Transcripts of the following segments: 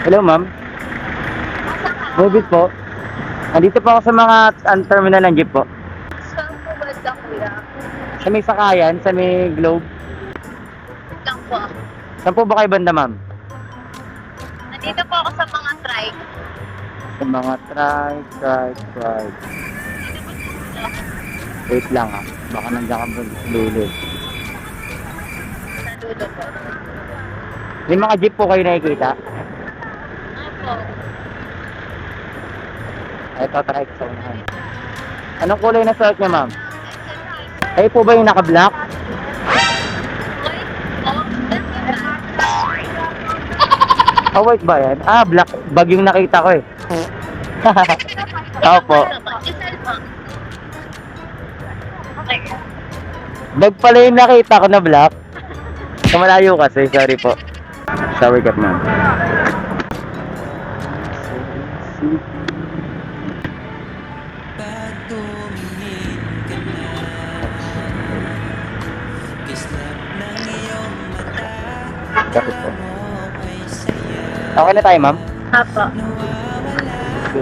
Hello, ma'am. Movies po. Nandito po ako sa mga terminal ng jeep po. Saan po banda, kuya? Sa may sakayan, sa may Globe. Lang po. Saan po ba kayo banda, ma'am? Nandito po ako sa mga trike. Sa mga try. Wait lang ha. Baka nandiyan ka dulo. Sa dulo po. May mga jeep po kayo nakikita? Opo. Ito, try ko sa unahan. Anong kulay na suot niya, ma'am? Kayo po ba yung naka-black? Ah, white ba yan? Ah, black. Bag yung nakita ko eh. Opo. Okay. Bag pala yung nakita ko na black. Sa malayo kasi, sorry po. Sorry ka, ma'am. Bakit po? Okay na tayo, ma'am? Apo. So,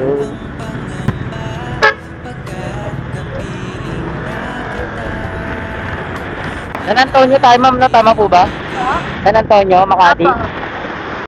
San Antonio tayo, ma'am, no? Tama po ba? San Antonio, Makati? Apo.